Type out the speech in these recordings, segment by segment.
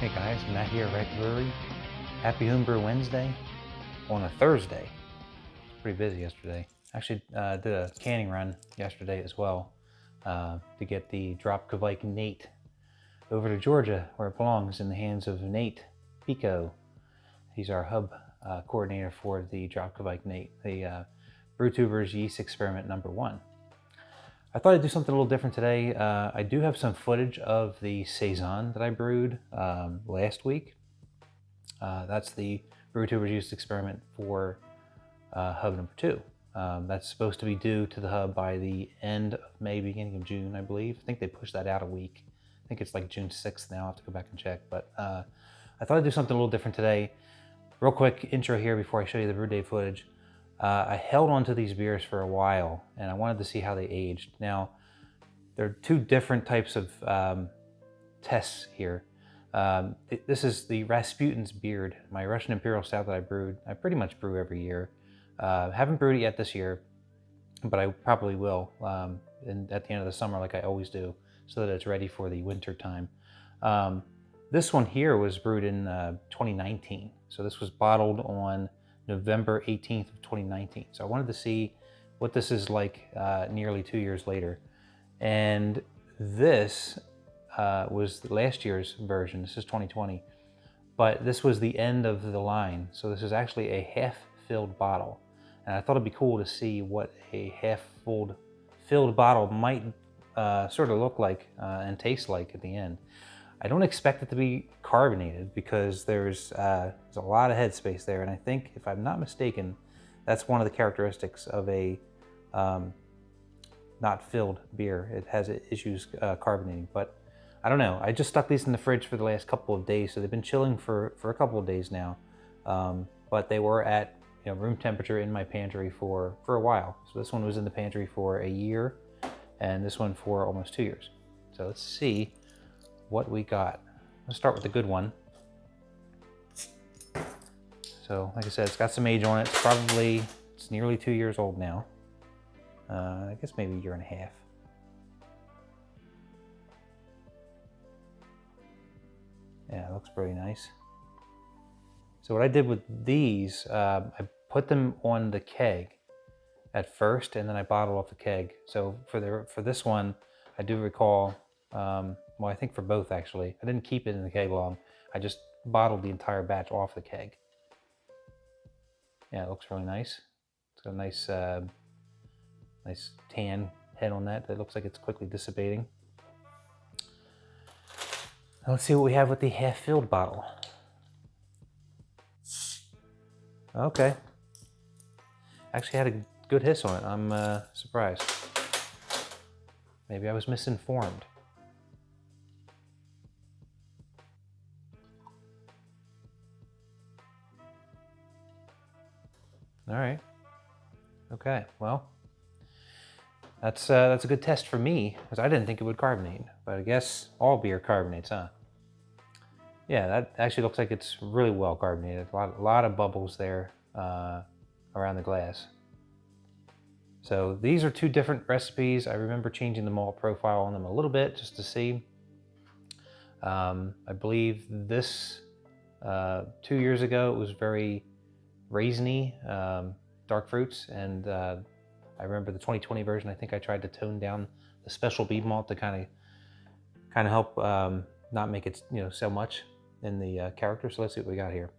Hey guys, Matt here at Brewery. Happy Homebrew Wednesday on a Thursday. Pretty busy yesterday. Actually did a canning run yesterday as well to get the Dropkavike Nate over to Georgia where it belongs, in the hands of Nate Pico. He's our hub coordinator for the Dropkavike Nate, the BrewTubers Yeast Experiment #1. I thought I'd do something a little different today. I do have some footage of the Saison that I brewed last week. That's the BrewTubers Yeast Experiment for hub #2. That's supposed to be due to the hub by the end of May, beginning of June, I believe. I think they pushed that out a week. I think it's like June 6th now. I have to go back and check. But I thought I'd do something a little different today. Real quick intro here before I show you the brew day footage. I held on to these beers for a while and I wanted to see how they aged. Now, there are two different types of tests here. This is the Rasputin's Beard, my Russian Imperial Stout that I brewed. I pretty much brew every year. Haven't brewed it yet this year, but I probably will at the end of the summer like I always do, so that it's ready for the winter time. This one here was brewed in 2019. So this was bottled on November 18th of 2019. So I wanted to see what this is like nearly 2 years later. And this was last year's version. This is 2020, but this was the end of the line. So this is actually a half-filled bottle. And I thought it'd be cool to see what a half-filled bottle might sort of look like and taste like at the end. I don't expect it to be carbonated because there's a lot of headspace there, and I think, if I'm not mistaken, that's one of the characteristics of a not filled beer. It has issues carbonating, but I don't know. I just stuck these in the fridge for the last couple of days, so they've been chilling for a couple of days now, but they were at room temperature in my pantry for a while. So this one was in the pantry for a year, and this one for almost 2 years. So let's see what we got. Let's start with the good one. So like I said, it's got some age on it. It's nearly 2 years old now. I guess maybe a year and a half. Yeah, it looks pretty nice. So what I did with these, I put them on the keg at first, and then I bottled off the keg. So for this one, I do recall, well, I think for both actually, I didn't keep it in the keg long. I just bottled the entire batch off the keg. Yeah, it looks really nice. It's got a nice, nice tan head on that. That looks like it's quickly dissipating. Now let's see what we have with the half-filled bottle. Okay. Actually had a good hiss on it. I'm surprised. Maybe I was misinformed. All right. Okay. Well, that's a good test for me, because I didn't think it would carbonate, but I guess all beer carbonates, huh? Yeah, that actually looks like it's really well carbonated. A lot of bubbles there around the glass. So these are two different recipes. I remember changing the malt profile on them a little bit just to see. I believe this 2 years ago it was very raisiny, dark fruits, and I remember the 2020 version. I think I tried to tone down the special bead malt to kind of help not make it so much in the character. So let's see what we got here.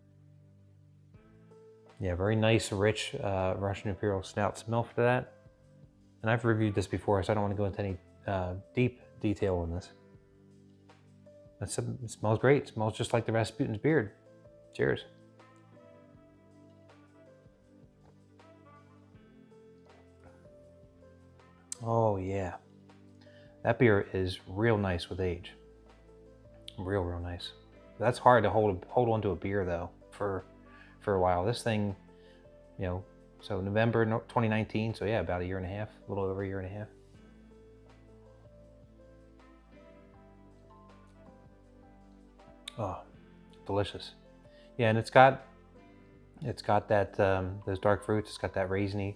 Yeah, very nice, rich Russian Imperial Stout smell for that. And I've reviewed this before, so I don't want to go into any deep detail on this. It smells great. It smells just like the Rasputin's Beard. Cheers. Oh yeah, that beer is real nice with age. Real nice. That's hard to hold on to a beer though for a while. This thing, so November 2019. So yeah, about a year and a half, a little over a year and a half. Oh, delicious. Yeah, and it's got that those dark fruits. It's got that raisiny.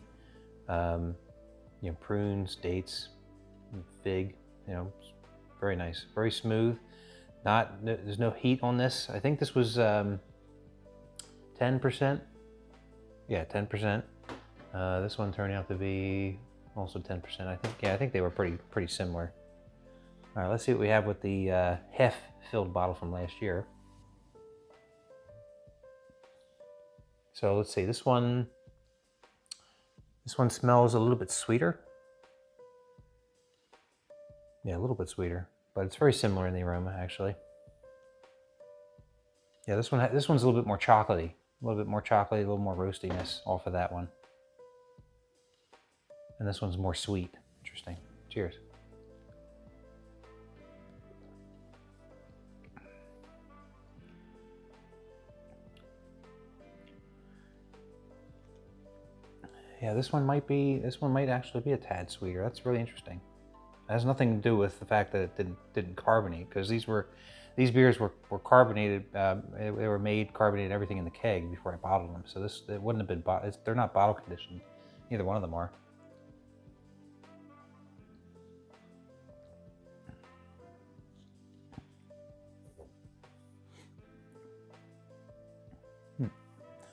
Prunes, dates, fig, very nice, very smooth. There's no heat on this. I think this was 10%. Yeah, 10%. This one turned out to be also 10%. I think. Yeah, I think they were pretty similar. All right, let's see what we have with the half-filled bottle from last year. So let's see. This one smells a little bit sweeter. Yeah, a little bit sweeter, but it's very similar in the aroma, actually. Yeah, this one's a little bit more chocolatey, a little more roastiness off of that one. And this one's more sweet. Interesting. Cheers. Yeah, this one might actually be a tad sweeter. That's really interesting. It has nothing to do with the fact that it didn't carbonate, because these beers were carbonated. They were made carbonated, everything in the keg before I bottled them. So it wouldn't have been they're not bottle conditioned. Neither one of them are.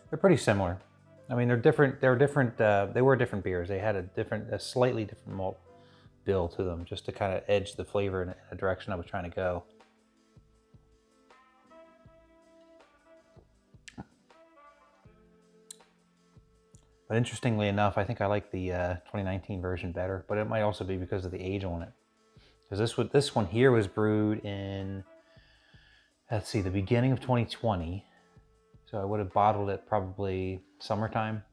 They're pretty similar. I mean, they're different. They were different beers. They had a slightly different malt bill to them, just to kind of edge the flavor in a direction I was trying to go. But interestingly enough, I think I like the 2019 version better. But it might also be because of the age on it. Because this one here was brewed in, let's see, the beginning of 2020. So I would have bottled it probably summertime.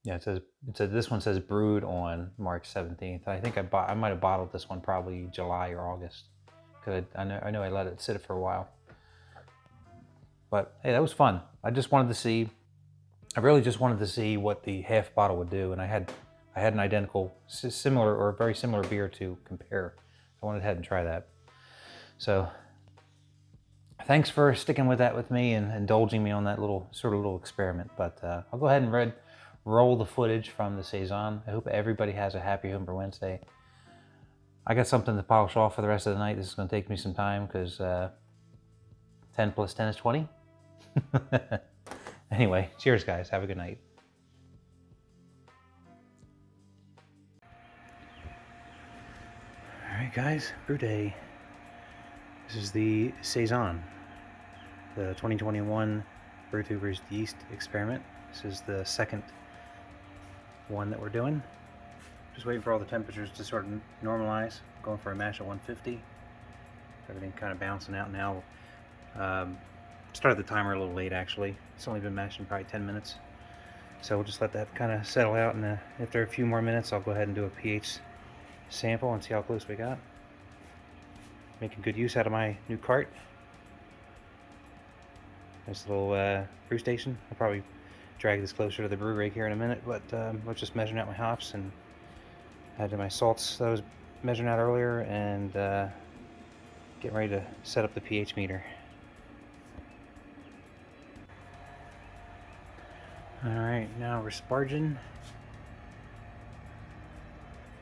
Yeah, this one says brewed on March 17th. I think I might have bottled this one probably July or August, because I know I let it sit for a while. But hey, that was fun. I really just wanted to see what the half bottle would do, and I had an identical, similar or very similar beer to compare. I wanted to head and try that. So thanks for sticking with that with me and indulging me on that little experiment. But I'll go ahead and roll the footage from the Saison. I hope everybody has a happy Homebrew Wednesday. I got something to polish off for the rest of the night. This is going to take me some time, because 10 plus 10 is 20. Anyway, cheers guys. Have a good night. All right guys, brew day. This is the Saison, the 2021 Brewtubers yeast experiment. This is the second one that we're doing. Just waiting for all the temperatures to sort of normalize. Going for a mash at 150. Everything kind of bouncing out now. Started the timer a little late actually. It's only been mashing probably 10 minutes. So we'll just let that kind of settle out, and after a few more minutes I'll go ahead and do a pH sample and see how close we got. Making good use out of my new cart. Nice little brew station. I'll probably drag this closer to the brew rig here in a minute, but I was just measuring out my hops and added my salts that I was measuring out earlier, and getting ready to set up the pH meter. Alright, now we're sparging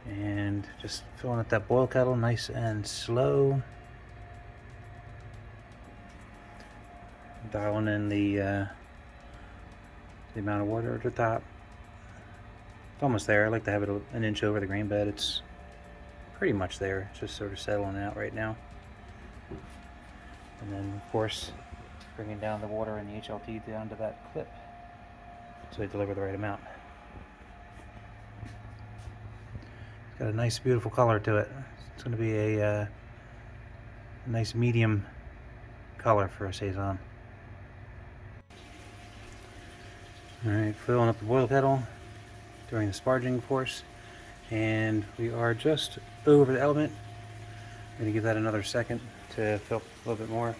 and just filling up that boil kettle nice and slow. Dialing in the amount of water at the top. It's almost there. I like to have it an inch over the grain bed. It's pretty much there. It's just sort of settling out right now. And then, of course, bringing down the water in the HLT down to that clip, so they deliver the right amount. It's got a nice, beautiful color to it. It's going to be a nice medium color for a Saison. Alright, filling up the boil kettle during the sparging, of course. And we are just over the element. I'm going to give that another second to fill a little bit more.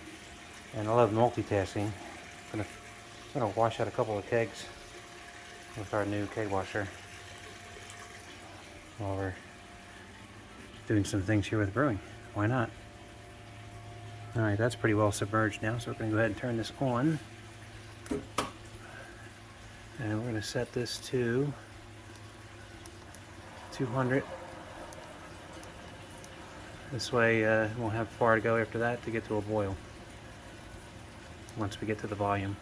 And I love multitasking. I'm going to wash out a couple of kegs with our new keg washer while we're doing some things here with brewing. Why not? Alright, that's pretty well submerged now, so we're going to go ahead and turn this on. And we're going to set this to 200. This way we won't have far to go after that to get to a boil once we get to the volume.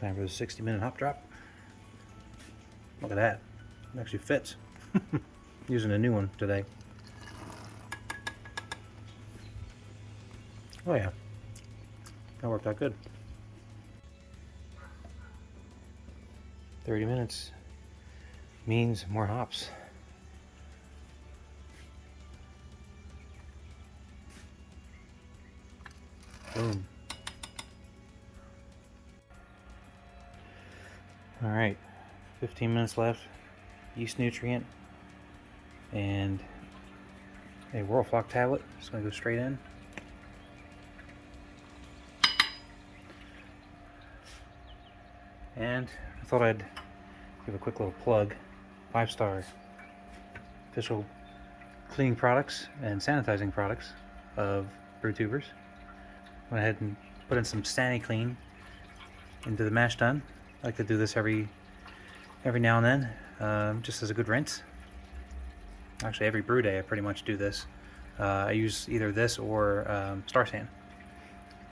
Time for the 60-minute hop drop. Look at that. It actually fits. Using a new one today. Oh yeah. That worked out good. 30 minutes means more hops. Boom. All right, 15 minutes left. Yeast nutrient and a Whirlflock tablet. Just gonna go straight in. And I thought I'd give a quick little plug. 5-star official cleaning products and sanitizing products of BrewTubers. Went ahead and put in some SaniClean into the mash tun. I like to do this every now and then, just as a good rinse. Actually, every brew day I pretty much do this. I use either this or Star San.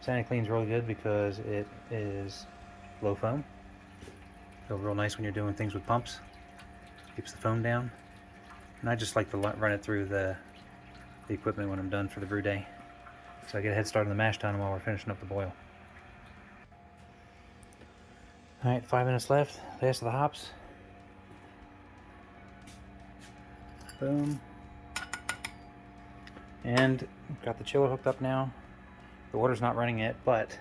SaniClean is really good because it is low foam. So real nice when you're doing things with pumps. Keeps the foam down. And I just like to run it through the equipment when I'm done for the brew day. So I get a head start on the mash tun while we're finishing up the boil. Alright, 5 minutes left. Last of the hops. Boom. And got the chiller hooked up now. The water's not running yet, but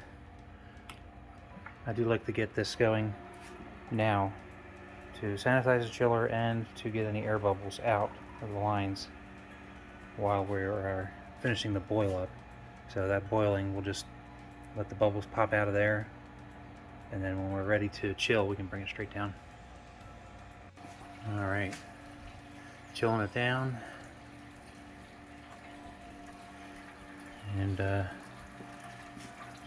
I do like to get this going now to sanitize the chiller and to get any air bubbles out of the lines while we're finishing the boil up. So that boiling will just let the bubbles pop out of there, and then when we're ready to chill, we can bring it straight down. All right, chilling it down, and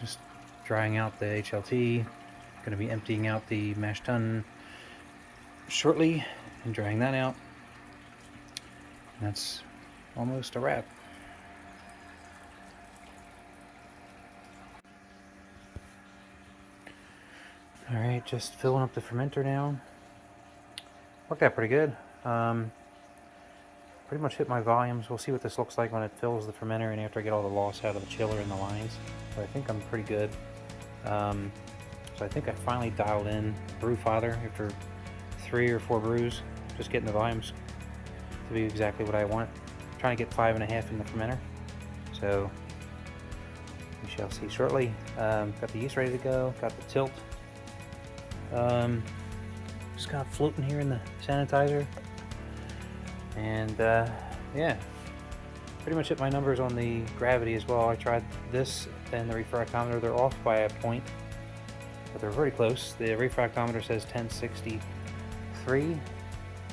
just drying out the HLT. Going to be emptying out the mash tun shortly and drying that out. And that's almost a wrap. All right, just filling up the fermenter now. Worked out pretty good. Pretty much hit my volumes. We'll see what this looks like when it fills the fermenter and after I get all the loss out of the chiller and the lines. But I think I'm pretty good. So I think I finally dialed in Brew Father after 3 or 4 brews, just getting the volumes to be exactly what I want. I'm trying to get 5.5 in the fermenter, so we shall see shortly. Got the yeast ready to go, got the tilt. Just kind of floating here in the sanitizer. And yeah, pretty much hit my numbers on the gravity as well. I tried this and the refractometer. They're off by a point, but they're very close. The refractometer says 1063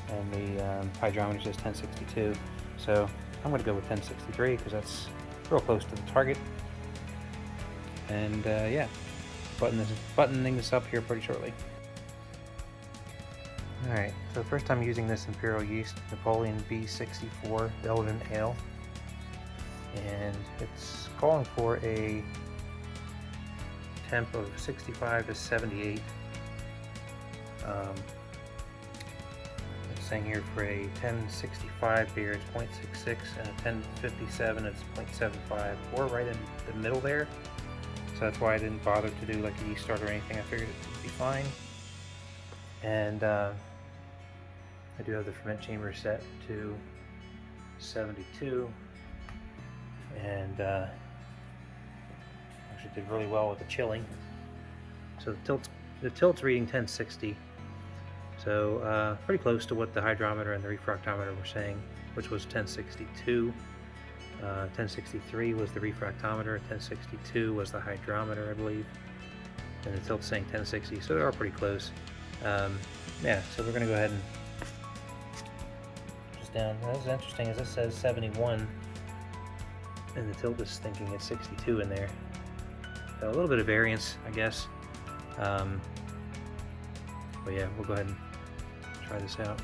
and the hydrometer says 1062. So I'm going to go with 1063 because that's real close to the target. And yeah, buttoning this up here pretty shortly. Alright, so first time using this Imperial yeast, Napoleon B64 Belgian Ale, and it's calling for a temp of 65 to 78. It's saying here for a 1065 beer it's 0.66 and a 1057 it's 0.75. We're right in the middle there, so that's why I didn't bother to do like a yeast start or anything. I figured it would be fine. And I do have the ferment chamber set to 72, and actually did really well with the chilling. So the tilt's reading 1060, so pretty close to what the hydrometer and the refractometer were saying, which was 1062. 1063 was the refractometer, 1062 was the hydrometer, I believe, and the tilt's saying 1060, so they are pretty close. Yeah, so we're going to go ahead and just down. That's interesting, as it says 71, and the tilt is thinking it's 62 in there. So a little bit of variance, I guess. But But yeah, we'll go ahead and try this out.